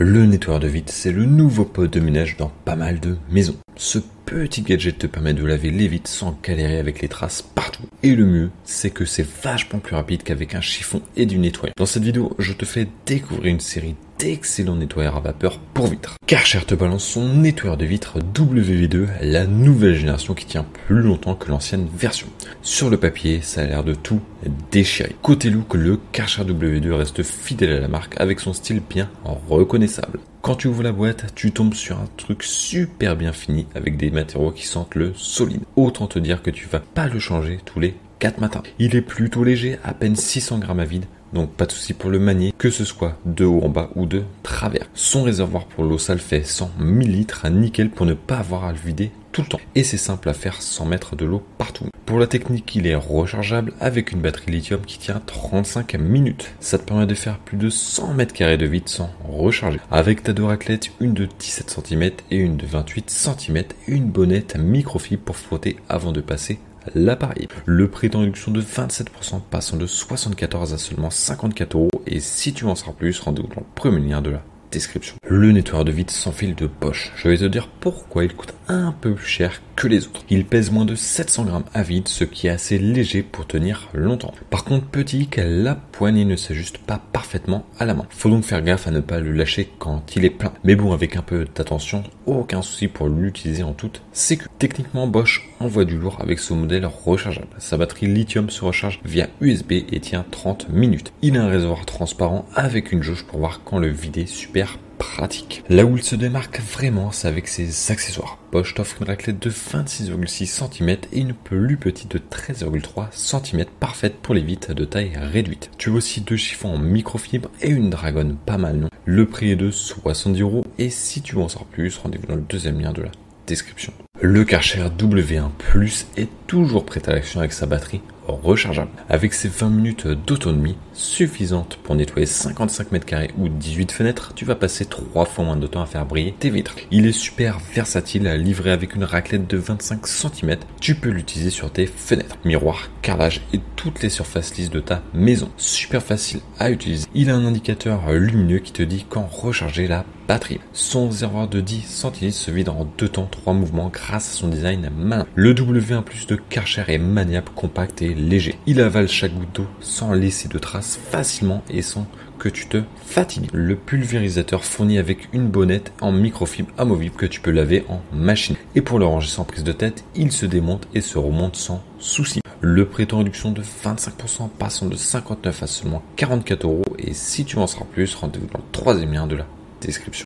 Le nettoyeur de vitres, c'est le nouveau pot de ménage dans pas mal de maisons. Ce petit gadget te permet de laver les vitres sans galérer avec les traces partout. Et le mieux, c'est que c'est vachement plus rapide qu'avec un chiffon et du nettoyant. Dans cette vidéo, je te fais découvrir une série d'excellents nettoyeurs à vapeur pour vitres. Karcher te balance son nettoyeur de vitres WV2, la nouvelle génération qui tient plus longtemps que l'ancienne version. Sur le papier, ça a l'air de tout déchirer. Côté look, le Karcher W2 reste fidèle à la marque avec son style bien reconnaissable. Quand tu ouvres la boîte, tu tombes sur un truc super bien fini avec des matériaux qui sentent le solide. Autant te dire que tu vas pas le changer tous les 4 matins. Il est plutôt léger, à peine 600 grammes à vide, donc pas de souci pour le manier, que ce soit de haut en bas ou de travers. Son réservoir pour l'eau sale fait 100 ml à nickel pour ne pas avoir à le vider tout le temps. Et c'est simple à faire sans mettre de l'eau partout. Pour la technique, il est rechargeable avec une batterie lithium qui tient 35 minutes. Ça te permet de faire plus de 100 mètres carrés de vide sans recharger. Avec ta deux raclettes, une de 17 cm et une de 28 cm et une bonnette microfibre pour frotter avant de passer l'appareil. Le prix est en réduction de 27%, passant de 74 à seulement 54 €. Et si tu veux en savoir plus, rendez-vous dans le premier lien de la description. Le nettoyeur de vitres sans fil de poche. Je vais te dire pourquoi il coûte un peu plus cher que les autres. Il pèse moins de 700 grammes à vide, ce qui est assez léger pour tenir longtemps. Par contre, petit, la poignée ne s'ajuste pas parfaitement à la main. Faut donc faire gaffe à ne pas le lâcher quand il est plein. Mais bon, avec un peu d'attention, aucun souci pour l'utiliser en toute sécurité. Techniquement, Bosch envoie du lourd avec ce modèle rechargeable. Sa batterie lithium se recharge via USB et tient 30 minutes. Il a un réservoir transparent avec une jauge pour voir quand le vider, super pratique. Là où il se démarque vraiment, c'est avec ses accessoires. Bosch t'offre une raclette de 26,6 cm et une plus petite de 13,3 cm, parfaite pour les vitres de taille réduite. Tu as aussi deux chiffons en microfibre et une dragonne pas mal, non? Le prix est de 70 € et si tu veux en savoir plus, rendez-vous dans le deuxième lien de la description. Le Karcher W1 Plus est toujours prêt à l'action avec sa batterie rechargeable. Avec ses 20 minutes d'autonomie suffisante pour nettoyer 55 mètres carrés ou 18 fenêtres, tu vas passer 3 fois moins de temps à faire briller tes vitres. Il est super versatile, livré avec une raclette de 25 cm. Tu peux l'utiliser sur tes fenêtres, miroirs, carrelage et toutes les surfaces lisses de ta maison. Super facile à utiliser. Il a un indicateur lumineux qui te dit quand recharger la batterie. Son réservoir de 10 cl se vide en 2 temps 3 mouvements grâce à son design malin. Le W1 Plus de Karcher est maniable, compact et léger. Il avale chaque goutte d'eau sans laisser de traces facilement et sans que tu te fatigues. Le pulvérisateur fourni avec une bonnette en microfibre amovible que tu peux laver en machine. Et pour le ranger sans prise de tête, il se démonte et se remonte sans souci. Le prix est en réduction de 25%, passant de 59 à seulement 44 €. Et si tu en sauras plus, rendez-vous dans le troisième lien de la description.